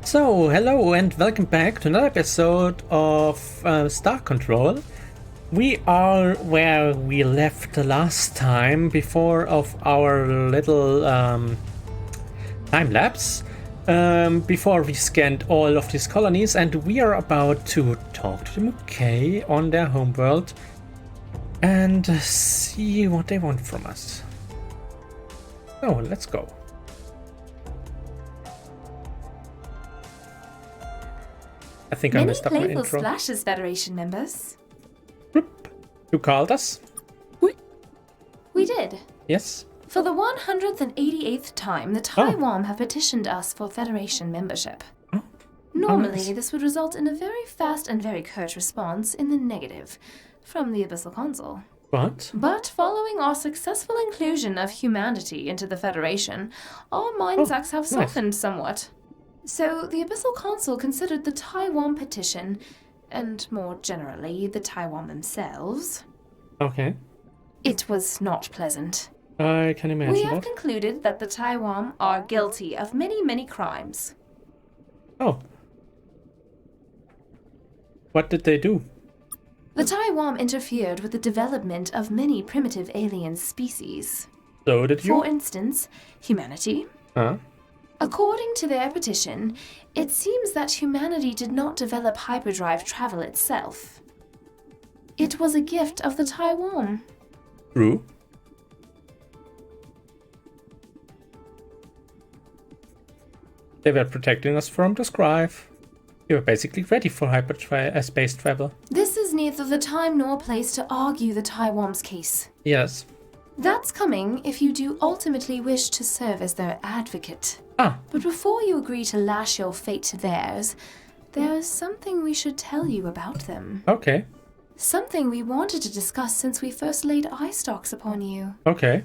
So, hello and welcome back to another episode of Star Control. We are where we left the last time before of our little time lapse. Before we scanned all of these colonies, and we are about to talk to the Mukai on their homeworld and see what they want from us. So, let's go. I think I messed up my Playful intro. Splashes Federation members. You called us? We did. Yes. For the 188th time, the Taiwan have petitioned us for Federation membership. Oh. Normally, nice. this would result in a very fast and very curt response in the negative from the Abyssal Council. What? But following our successful inclusion of humanity into the Federation, our mindsets have softened somewhat. So the Abyssal Council considered the Taiwan petition, and more generally, the Taiwan themselves. Okay. It was not pleasant. I can imagine We have that. concluded that the Taiwan are guilty of many, many crimes. Oh. What did they do? The Taiwan interfered with the development of many primitive alien species. So did you? For instance, humanity. Huh? According to their petition, it seems that humanity did not develop hyperdrive travel itself. It was a gift of the Taiwan. True. They were protecting us from the Scribe. We were basically ready for space travel. This is neither the time nor place to argue the Taiwan's case. Yes. That's coming if you do ultimately wish to serve as their advocate. Ah. But before you agree to lash your fate to theirs, there's something we should tell you about them. Okay. Something we wanted to discuss since we first laid eye stalks upon you. Okay.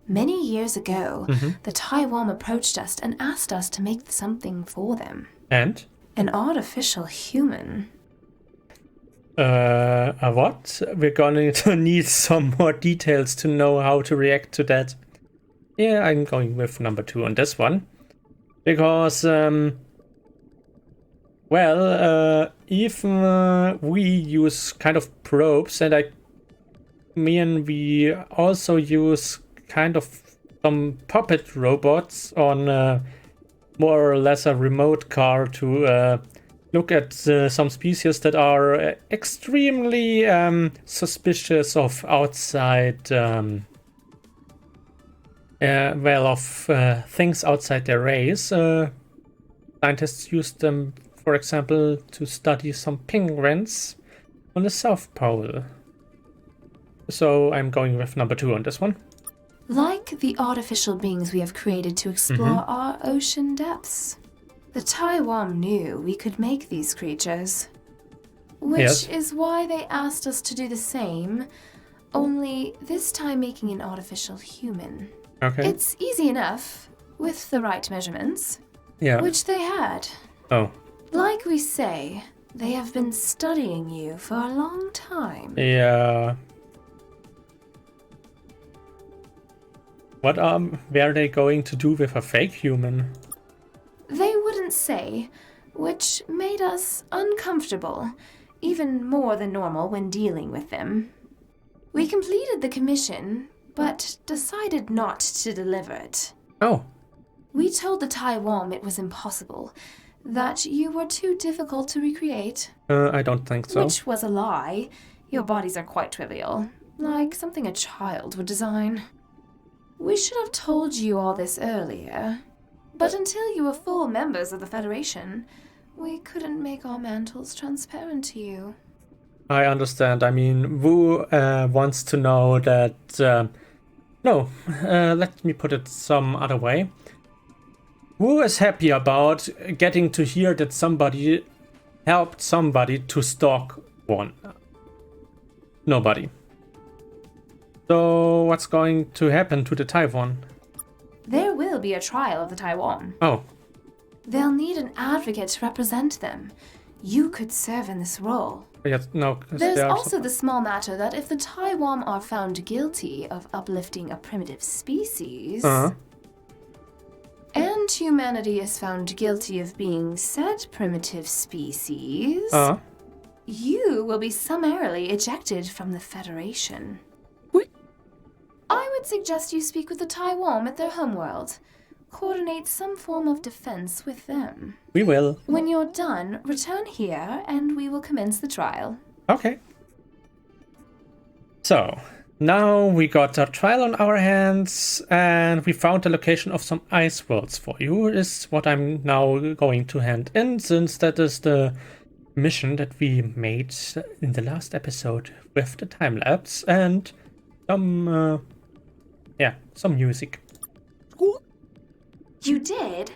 Many years ago, the Taiwan approached us and asked us to make something for them. And? An artificial human. A what? We're going to need some more details to know how to react to that. Yeah, I'm going with number 2 on this one. Because, even we use kind of probes, and we also use kind of some puppet robots on more or less a remote car to look at some species that are extremely suspicious of outside, things outside their race. Scientists use them, for example, to study some penguins on the South Pole. So I'm going with number 2 on this one. Like the artificial beings we have created to explore our ocean depths. The Taiwan knew we could make these creatures. Which is why they asked us to do the same, only this time making an artificial human. Okay. It's easy enough, with the right measurements. Yeah. Which they had. Oh. Like we say, they have been studying you for a long time. Yeah. What were they going to do with a fake human? They wouldn't say, which made us uncomfortable, even more than normal when dealing with them. We completed the commission, but decided not to deliver it. Oh. We told the Taiwan it was impossible, that you were too difficult to recreate. I don't think so. Which was a lie. Your bodies are quite trivial, like something a child would design. We should have told you all this earlier, but until you were full members of the Federation, we couldn't make our mantles transparent to you. I understand. I mean, Wu wants to know that... let me put it some other way. Wu is happy about getting to hear that somebody helped somebody to stalk one. Nobody. So what's going to happen to the Typhon? There will be a trial of the Taiwan. Oh. They'll need an advocate to represent them. You could serve in this role. Yes, no. There's also the small matter that if the Taiwan are found guilty of uplifting a primitive species, and humanity is found guilty of being said primitive species, you will be summarily ejected from the Federation. I would suggest you speak with the Typhon at their homeworld. Coordinate some form of defense with them. We will. When you're done, return here and we will commence the trial. Okay. So, now we got a trial on our hands and we found the location of some ice worlds for you, is what I'm now going to hand in, since that is the mission that we made in the last episode with the time lapse and some music. You did?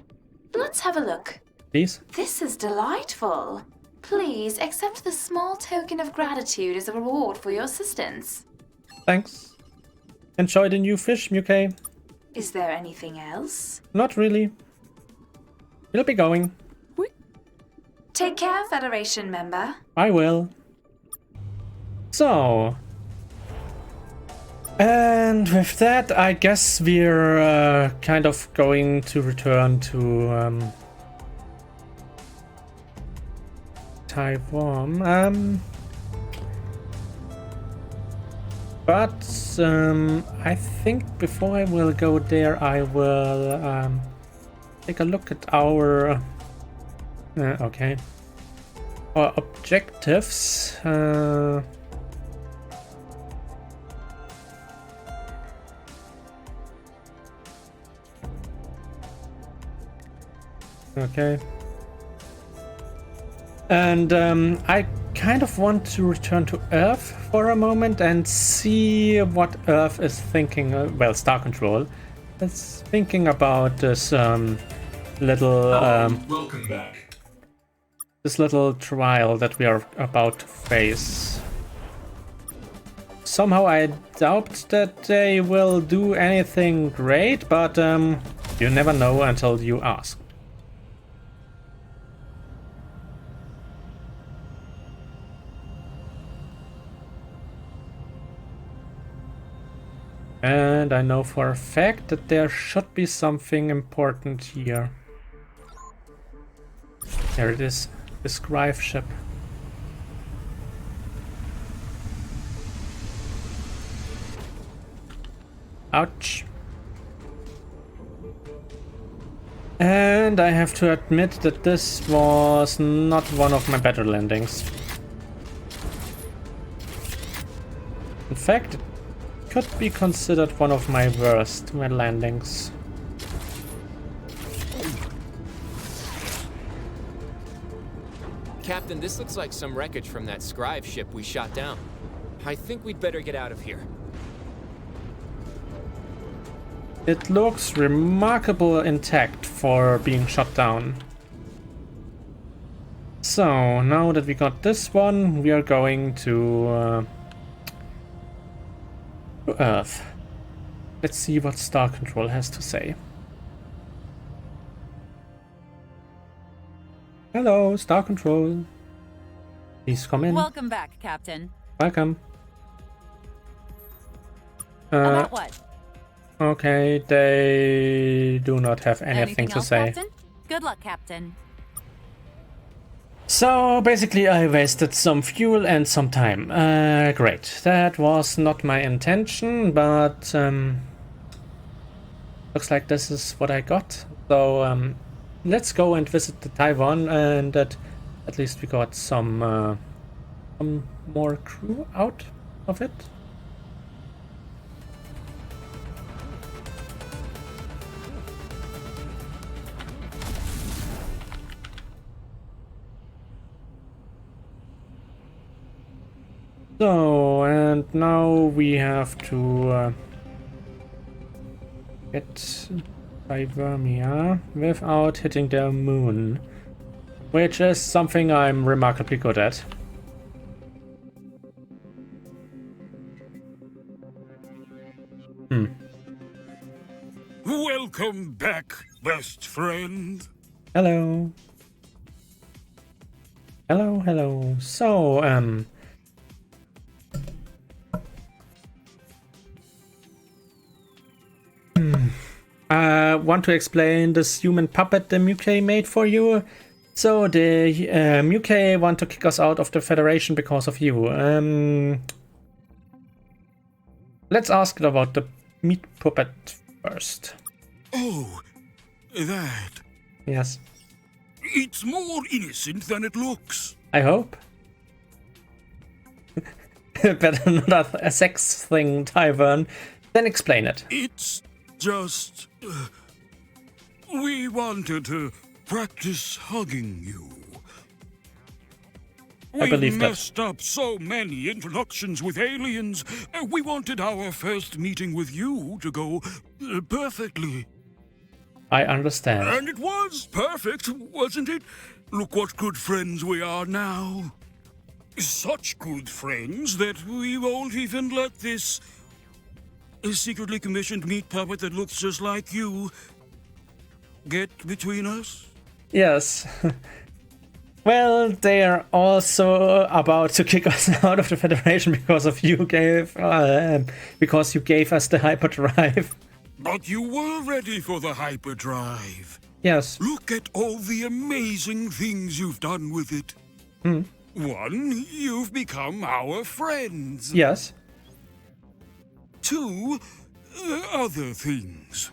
Let's have a look. Please? This is delightful. Please accept the small token of gratitude as a reward for your assistance. Thanks. Enjoy the new fish, Muke. Is there anything else? Not really. We'll be going. Take care, Federation member. I will. So... And with that, I guess we're kind of going to return to Typhon. But I think before I will go there, I will take a look at our our objectives. Okay. And I kind of want to return to Earth for a moment and see what Earth is thinking, well, Star Control is thinking about this little welcome back. This little trial that we are about to face. Somehow I doubt that they will do anything great, but you never know until you ask. And I know for a fact that there should be something important here. There it is, the scribe ship. Ouch. And I have to admit that this was not one of my better landings. In fact, could be considered one of my worst landings. Captain, this looks like some wreckage from that scribe ship we shot down. I think we'd better get out of here. It looks remarkably intact for being shot down. So, now that we got this one, we are going to Earth. Let's see what Star Control has to say. Hello, Star Control. Please come in. Welcome back, Captain. Welcome. About what? Okay, they do not have anything to else, say. Captain? Good luck, Captain. So basically I wasted some fuel and some time. Great. That was not my intention, but looks like this is what I got. So let's go and visit the Typhon, and at least we got some more crew out of it. So, and now we have to get Ivermia without hitting the moon, which is something I'm remarkably good at. Welcome back, best friend. Hello. Hello, hello. So, I want to explain this human puppet the Muke made for you. So the Muke want to kick us out of the Federation because of you. Let's ask about the meat puppet first. Oh, that. Yes. It's more innocent than it looks. I hope. Better not a sex thing, Typhon. Then explain it. It's just... we wanted to practice hugging you. I believe We that. messed up so many introductions with aliens. We wanted our first meeting with you to go perfectly. I understand. And it was perfect, wasn't it? Look what good friends we are now. Such good friends that we won't even let this secretly commissioned meat puppet that looks just like you get between us. Yes. Well, they are also about to kick us out of the Federation because of you because you gave us the hyperdrive. But you were ready for the hyperdrive. Yes. Look at all the amazing things you've done with it. One, you've become our friends. Yes. Two, other things.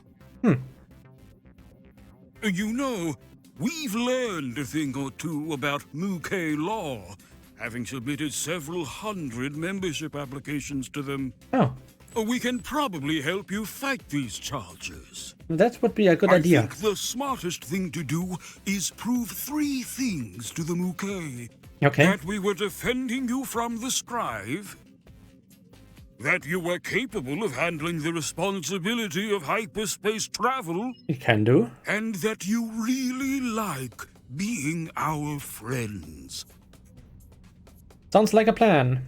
You know, we've learned a thing or two about Muke law, having submitted several hundred membership applications to them. Oh, We can probably help you fight these charges. that would be a good idea. I think the smartest thing to do is prove 3 things to the Muke. Okay. That we were defending you from the Scribe, that you were capable of handling the responsibility of hyperspace travel, You can do. and that you really like being our friends. Sounds like a plan.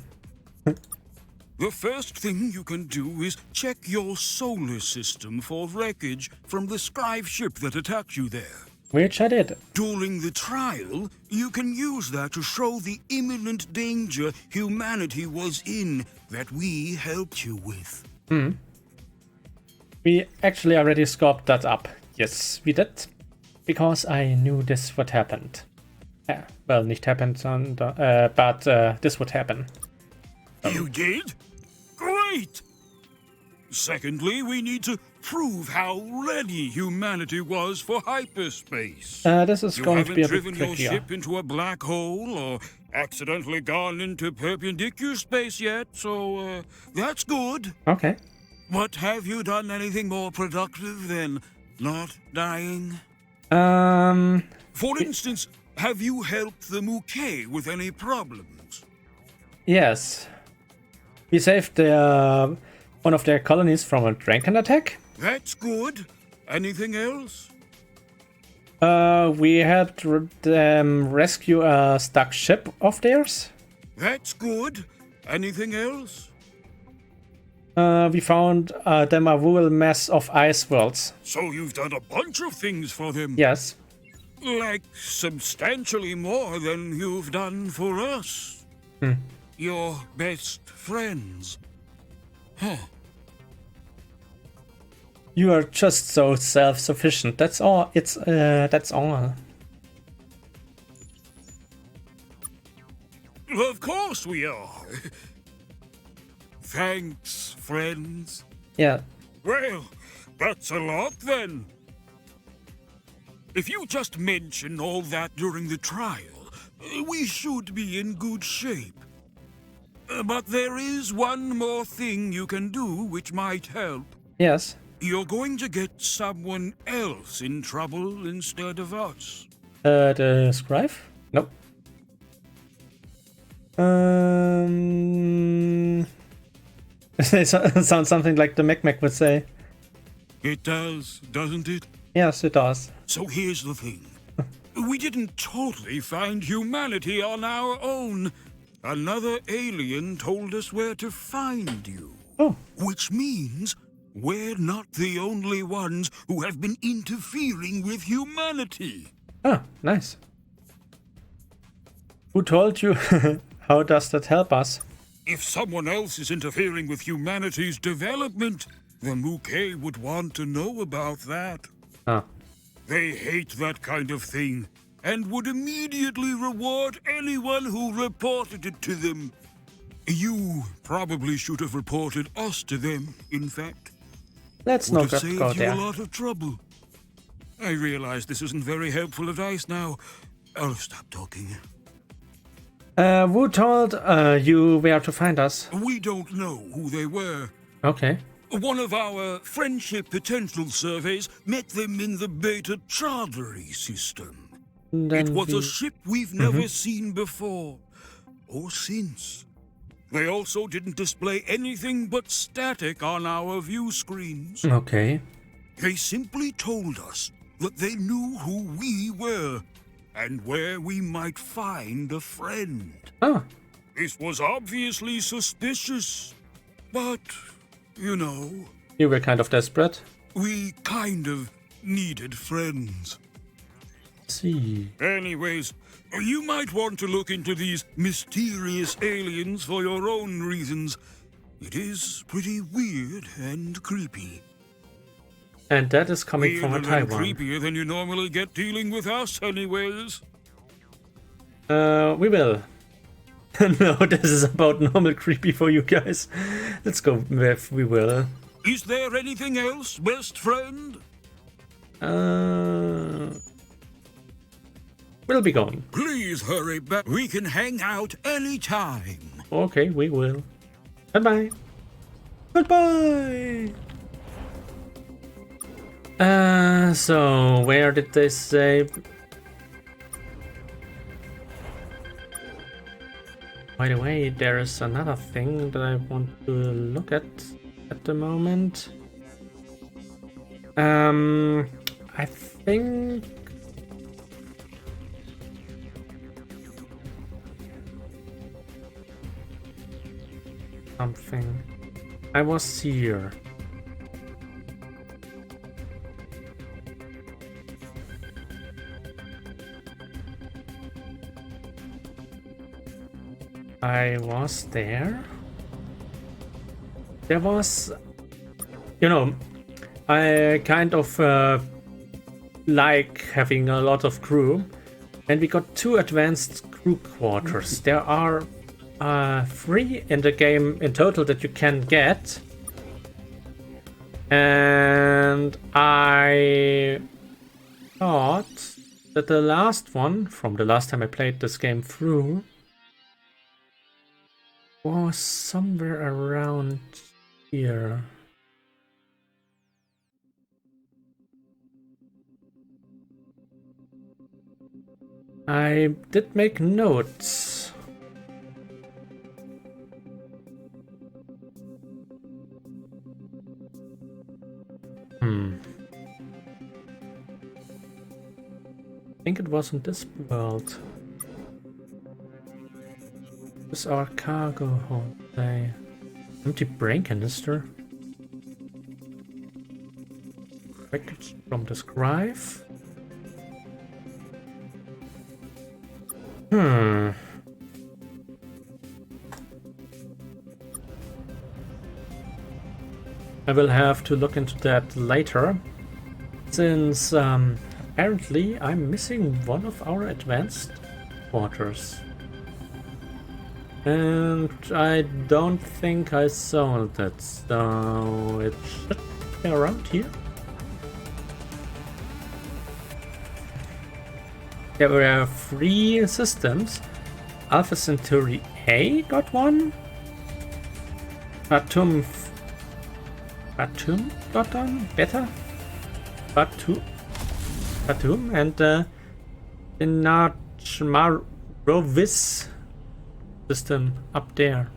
The first thing you can do is check your solar system for wreckage from the Scribe ship that attacked you there. Which I did. During the trial, you can use that to show the imminent danger humanity was in that we helped you with. We actually already scoped that up. Yes, we did. Because I knew this would happen. Well, nicht happened, but this would happen. You did? Great! Secondly, we need to prove how ready humanity was for hyperspace. This is You going to haven't be a bit driven your trickier. ship into a black hole or accidentally gone into perpendicular space yet, so that's good. Okay. But have you done anything more productive than not dying? For instance, have you helped the Muke with any problems? Yes. We saved one of their colonies from a Draken attack. That's good. Anything else? We helped them rescue a stuck ship of theirs. That's good. Anything else? We found them a wool mess of ice worlds. So you've done a bunch of things for them. Yes. Like substantially more than you've done for us. Your best friends. Huh. You are just so self-sufficient. That's all. That's all. Of course we are. Thanks, friends. Yeah. Well, that's a lot then. If you just mention all that during the trial, we should be in good shape. But there is one more thing you can do which might help. Yes. You're going to get someone else in trouble instead of us. The scribe? Nope. It sounds something like the Mech would say. It does, doesn't it? Yes, it does. So here's the thing. We didn't totally find humanity on our own. Another alien told us where to find you. Oh. Which means we're not the only ones who have been interfering with humanity. Ah, nice. Who told you? How does that help us? If someone else is interfering with humanity's development, The Mouquet would want to know about that. Ah. They hate that kind of thing, and would immediately reward anyone who reported it to them. You probably should have reported us to them, in fact. Let's Would not have saved go you there. a lot of trouble. I realize this isn't very helpful advice now. I'll stop talking. Who told you where to find us? We don't know who they were. Okay. One of our friendship potential surveys met them in the beta Charlery system. Then It was we- a ship we've never seen before, or since. They also didn't display anything but static on our view screens. Okay. They simply told us that they knew who we were, and where we might find a friend. Oh, This was obviously suspicious, but, you know, you were kind of desperate. we kind of needed friends. See. Anyways, you might want to look into these mysterious aliens for your own reasons. It is pretty weird and creepy. And that is coming from a Weirder and Taiwan. creepier than you normally get dealing with us, anyways. We will. No, this is about normal creepy for you guys. Let's go with we will. Is there anything else, best friend? We'll be going. Please hurry back. We can hang out anytime. Okay, we will. Bye-bye. Goodbye. So where did they say? By the way, there is another thing that I want to look at the moment. I think something. I was here. I was there. There was, you know, I kind of like having a lot of crew, and we got 2 advanced crew quarters. There are 3 in the game in total that you can get, and I thought that the last one, from the last time I played this game through, was somewhere around here. I did make notes. I think it was in this world. This is our cargo hold. Empty brain canister. Package from the scribe. I will have to look into that later, since apparently I'm missing one of our advanced quarters. And I don't think I sold it, so it should be around here. There were 3 systems. Alpha Centauri A got one. Batum got one. Beta. Batum and Inachmarovis system up there.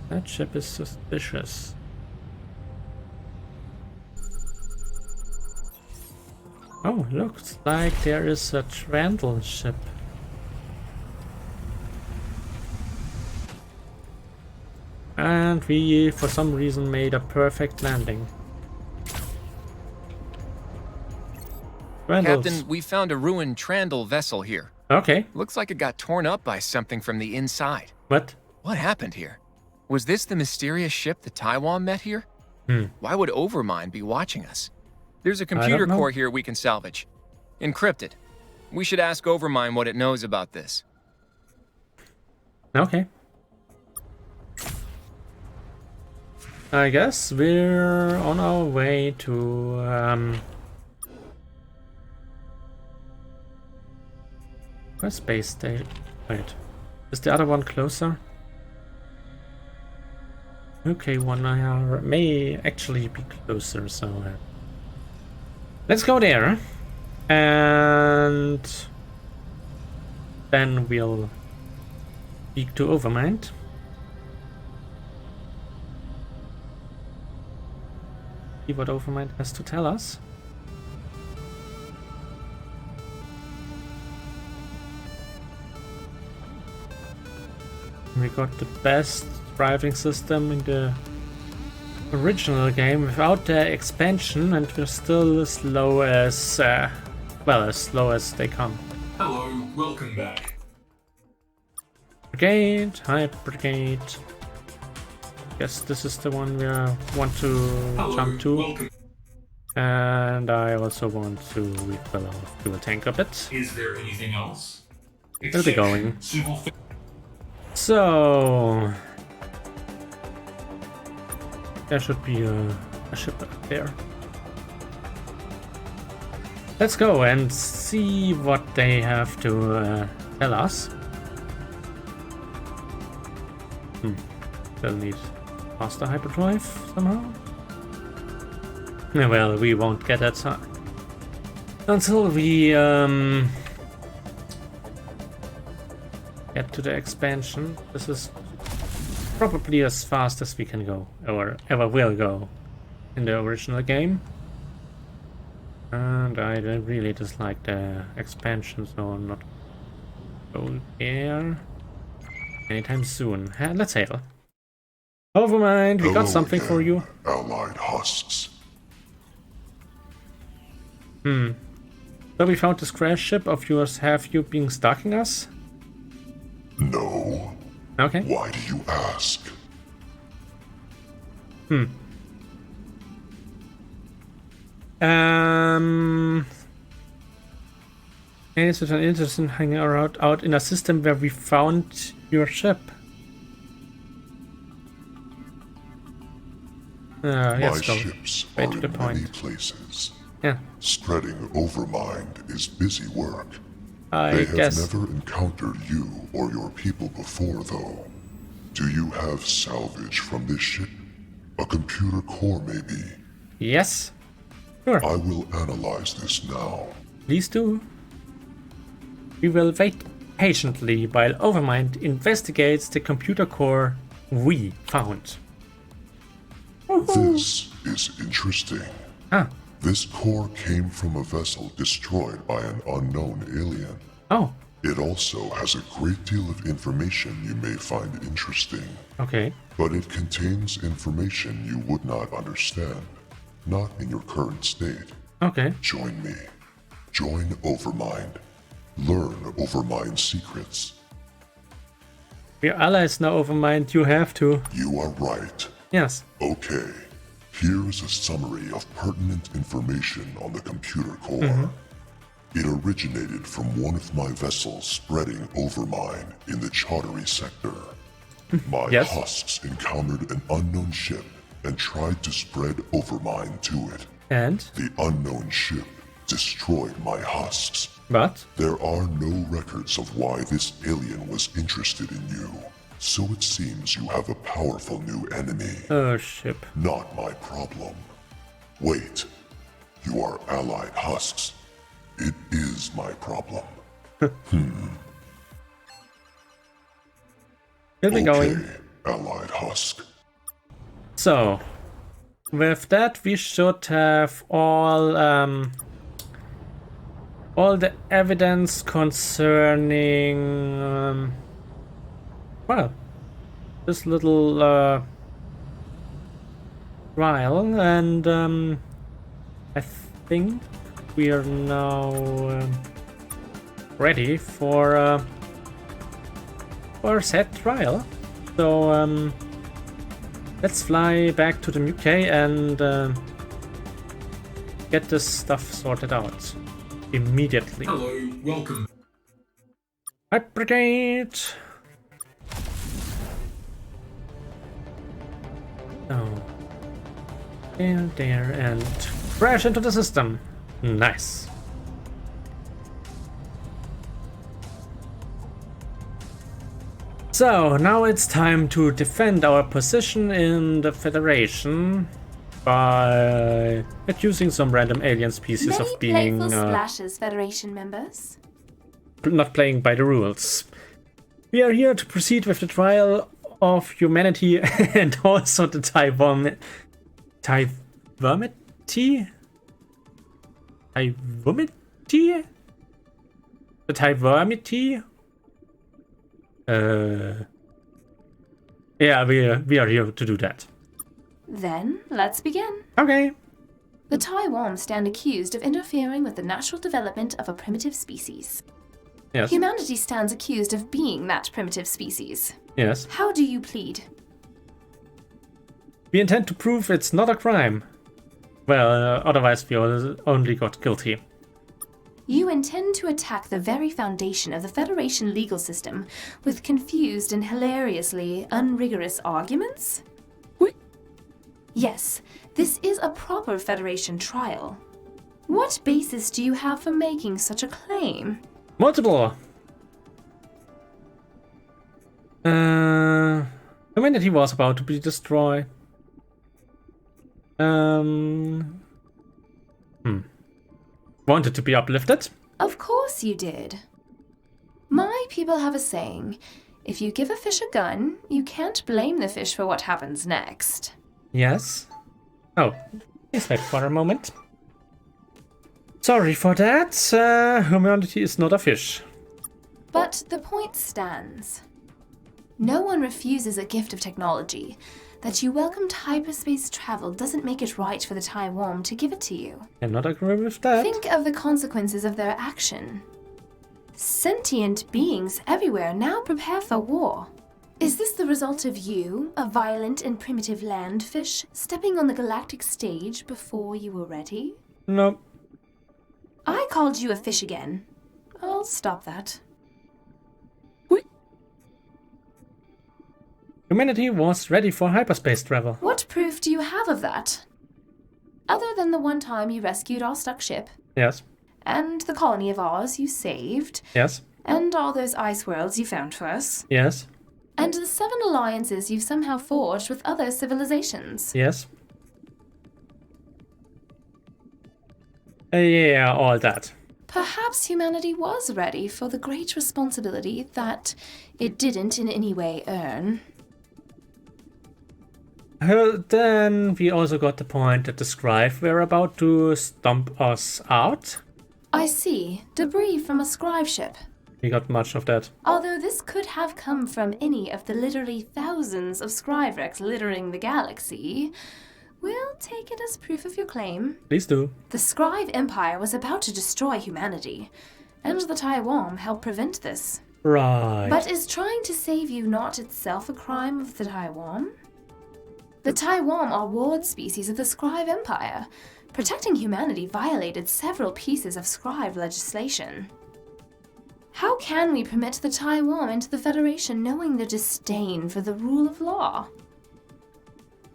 That ship is suspicious. Oh, looks like there is a Trandle ship. And we, for some reason, made a perfect landing. Randall's. Captain, we found a ruined Trandall vessel here. Okay. Looks like it got torn up by something from the inside. What? What happened here? Was this the mysterious ship the Typhon met here? Why would Overmind be watching us? There's a computer core here we can salvage. Encrypted. We should ask Overmind what it knows about this. Okay. I guess we're on our way to where's space station? Wait. Is the other one closer? Okay, one may actually be closer, so let's go there. And then we'll speak to Overmind. See what Overmind has to tell us. We got the best driving system in the original game without the expansion, and we're still as slow as, well, as slow as they come. Hello, welcome back. Brigade, hi Brigade. Guess this is the one we want to jump to. Welcome. And I also want to refill our fuel tank a bit. Is there anything else? We'll be going. Civil So there should be a ship up there. Let's go and see what they have to tell us. They'll need faster hyperdrive somehow. Yeah, well, we won't get that until we get to the expansion. This is probably as fast as we can go, or ever will go, in the original game. And I really dislike the expansion, so I'm not going there anytime soon. Let's hail. Overmind, we got something for you. Allied husks. So we found this crash ship of yours. Have you been stalking us? No. Okay. Why do you ask? And it's an interesting hanging out in a system where we found your ship. My Let's go ships are right to the in many point. places. Yeah, Spreading Overmind is busy work. I They have guess. never encountered you or your people before, though. Do you have salvage from this ship? A computer core, maybe? Yes. Sure. I will analyze this now. Please do. We will wait patiently while Overmind investigates the computer core we found. This is interesting. Ah. This core came from a vessel destroyed by an unknown alien. Oh. It also has a great deal of information you may find interesting, Okay. but it contains information you would not understand, not in your current state. Okay. Join me. Join Overmind. Learn Overmind's secrets. We're allies now, Overmind. You have to. You are right. Yes. Okay. Here's a summary of pertinent information on the computer core. It originated from one of my vessels spreading Overmind in the Chaudhary sector. My Yes. husks encountered an unknown ship and tried to spread Overmind to it. And? The unknown ship destroyed my husks. But? There are no records of why this alien was interested in you. So it seems you have a powerful new enemy. Oh, ship. Not my problem. Wait. You are allied husks. It is my problem. Here we going. Okay, allied husk. So, with that, we should have all the evidence concerning, well, this little trial, and I think we are now ready for said trial. So let's fly back to the UK and get this stuff sorted out immediately. Hello, welcome. Hi, Brigade! Oh. There, and crash into the system. Nice. So, now it's time to defend our position in the Federation by accusing some random alien species of being playful splashes, Federation members. not playing by the rules. We are here to proceed with the trial of humanity and also the Typhon. Typhomity? Typhomity? The Typhomity? Yeah, we are here to do that. Then, let's begin. Okay. The Taiwan stand accused of interfering with the natural development of a primitive species. Yes. Humanity stands accused of being that primitive species. Yes. How do you plead? We intend to prove it's not a crime. Well, otherwise we only got guilty. You intend to attack the very foundation of the Federation legal system with confused and hilariously unrigorous arguments? Yes, this is a proper Federation trial. What basis do you have for making such a claim? Multiple. Humanity was about to be destroyed. Wanted to be uplifted? Of course you did. My people have a saying, if you give a fish a gun, you can't blame the fish for what happens next. Yes. Oh, please wait for a moment. Sorry for that. Humanity is not a fish. But the point stands. No one refuses a gift of technology. That you welcomed hyperspace travel doesn't make it right for the Taiwan to give it to you. I'm not agree with that. Think of the consequences of their action. Sentient beings everywhere now prepare for war. Is this the result of you, a violent and primitive landfish, stepping on the galactic stage before you were ready? No. I called you a fish again. I'll stop that. Humanity was ready for hyperspace travel. What proof do you have of that? Other than the one time you rescued our stuck ship, Yes. and the colony of ours you saved, Yes. and all those ice worlds you found for us, Yes. and the 7 alliances you've somehow forged with other civilizations. Yes. Yeah, all that. Perhaps humanity was ready for the great responsibility that it didn't in any way earn. Then we also got the point that the scribe were about to stomp us out. I see. Debris from a scribe ship. We got much of that. Although this could have come from any of the literally thousands of scribe wrecks littering the galaxy, we'll take it as proof of your claim. Please do. The Scribe Empire was about to destroy humanity, and the Taiwan helped prevent this. Right. But is trying to save you not itself a crime of the Taiwan? The Taiwan are ward species of the Scribe Empire. Protecting humanity violated several pieces of Scribe legislation. How can we permit the Taiwan into the Federation knowing their disdain for the rule of law?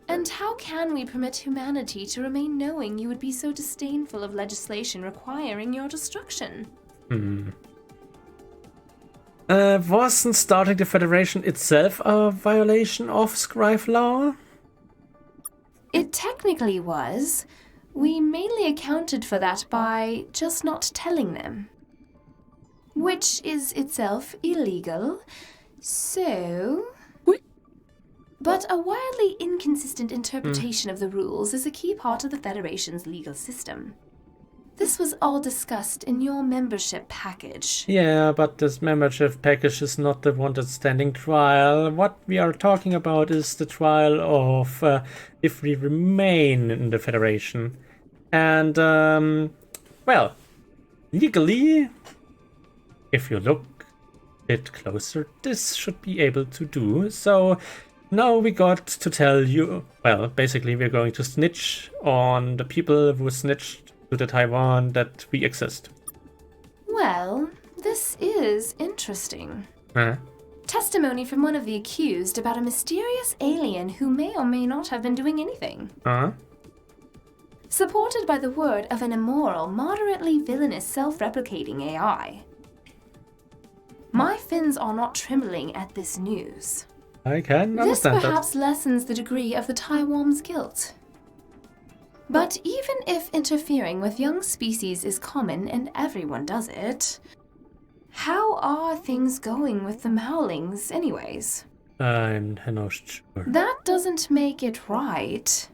And how can we permit humanity to remain knowing you would be so disdainful of legislation requiring your destruction? Wasn't starting the Federation itself a violation of scribe law? It technically was. We mainly accounted for that by just not telling them. Which is itself illegal, so... But a wildly inconsistent interpretation of the rules is a key part of the Federation's legal system. This was all discussed in your membership package. Yeah, but this membership package is not the one that's standing trial. What we are talking about is the trial of if we remain in the Federation. And, well, legally, if you look a bit closer, this should be able to do. So now we got to tell you, well, basically we're going to snitch on the people who snitched to the Typhon that we exist. Well, this is interesting. Testimony from one of the accused about a mysterious alien who may or may not have been doing anything. Supported by the word of an immoral, moderately villainous, self-replicating AI. My fins are not trembling at this news. I can This understand perhaps lessens the degree of the Typhon's guilt. But even if interfering with young species is common and everyone does it, how are things going with the Mowlings anyways? I'm not sure. That doesn't make it right.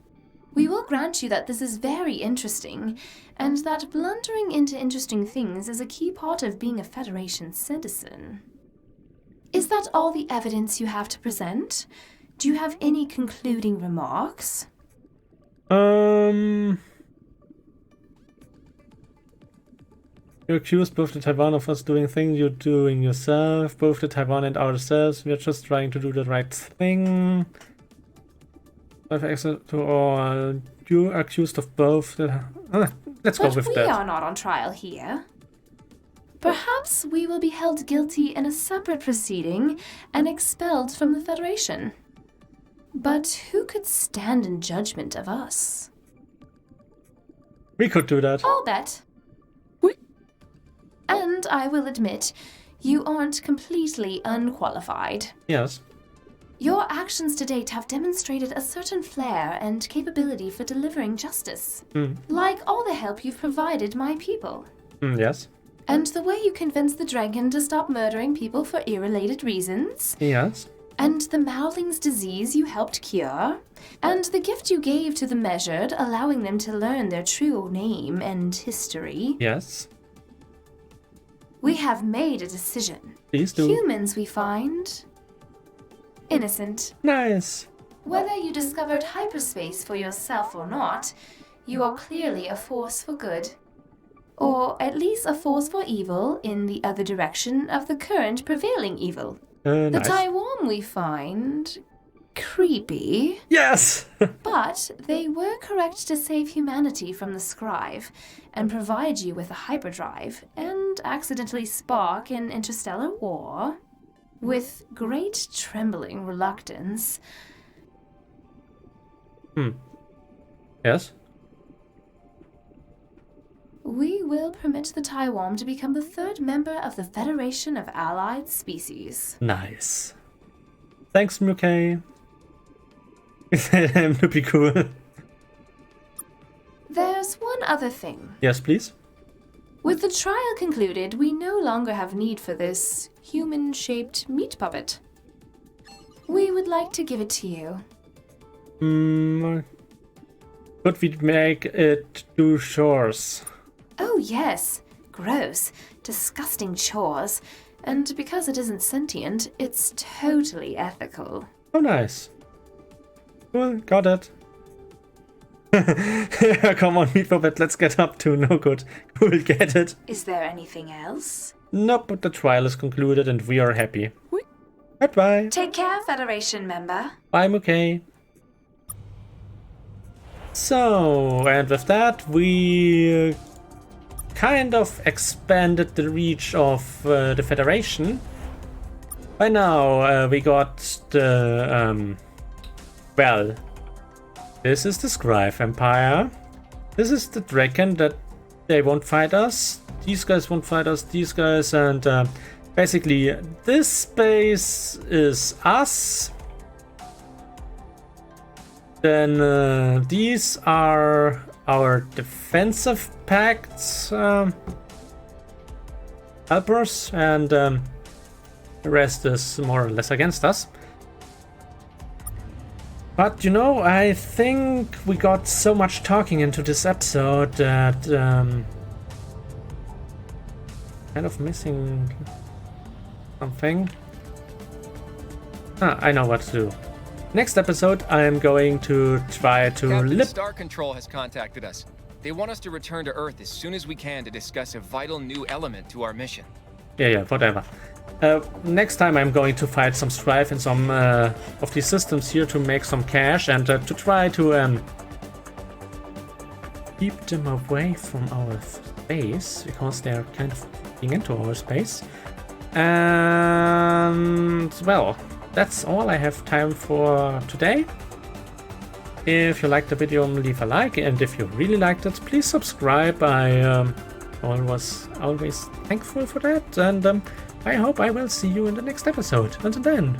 We will grant you that this is very interesting, and that blundering into interesting things is a key part of being a Federation citizen. Is that all the evidence you have to present? Do you have any concluding remarks? You accuse both the Typhon of us doing things you're doing yourself, both the Typhon and ourselves. We're just trying to do the right thing. I've access to all. You accused of both. Let's go with But we that. are not on trial here. Perhaps we will be held guilty in a separate proceeding and expelled from the Federation. But who could stand in judgment of us? We could do that. I'll bet. And I will admit, you aren't completely unqualified. Yes. Your actions to date have demonstrated a certain flair and capability for delivering justice. Like all the help you've provided my people. Yes. And the way you convinced the dragon to stop murdering people for irrelated reasons. Yes. And the Mowling's disease you helped cure. And the gift you gave to the Measured, allowing them to learn their true name and history. Yes. We have made a decision. Please do. Humans, we find, innocent. Nice. Whether you discovered hyperspace for yourself or not, you are clearly a force for good. Or at least a force for evil in the other direction of the current prevailing evil. The Nice. Taiwan, we find, creepy. Yes. But they were correct to save humanity from the scribe and provide you with a hyperdrive and accidentally spark an interstellar war. With great trembling reluctance. Yes. We will permit the Taiwan to become the third member of the Federation of Allied Species. Nice. Thanks, Mukay. To be cool. There's one other thing. Yes, please. With the trial concluded, we no longer have need for this human-shaped meat puppet. We would like to give it to you. Could we make it do chores? Oh yes, gross, disgusting chores. And because it isn't sentient, it's totally ethical. Oh, nice. Cool, got it. Come on, meat puppet, let's get up to no good. Cool, get it. Is there anything else? Nope, but the trial is concluded and we are happy. Goodbye. Take care, Federation member. Bye, Mukay. So, and with that, we kind of expanded the reach of the Federation. By now, we got the, well, this is the Scribe Empire. This is the Dragon that they won't fight us. These guys won't fight us, these guys, and basically this space is us. Then these are our defensive pacts helpers, and the rest is more or less against us. But you know, I think we got so much talking into this episode that kind of missing something. I know what to do. Next episode, I'm going to try to Captain, Star Control has contacted us. They want us to return to Earth as soon as we can to discuss a vital new element to our mission. Yeah, whatever. Next time I'm going to fight some Strife in some of these systems here to make some cash and to try to keep them away from our space, because they're kind of getting into our space. And, well, that's all I have time for today. If you liked the video, leave a like, and if you really liked it, please subscribe. I was always thankful for that, and I hope I will see you in the next episode. Until then,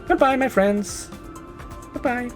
goodbye, my friends. Goodbye.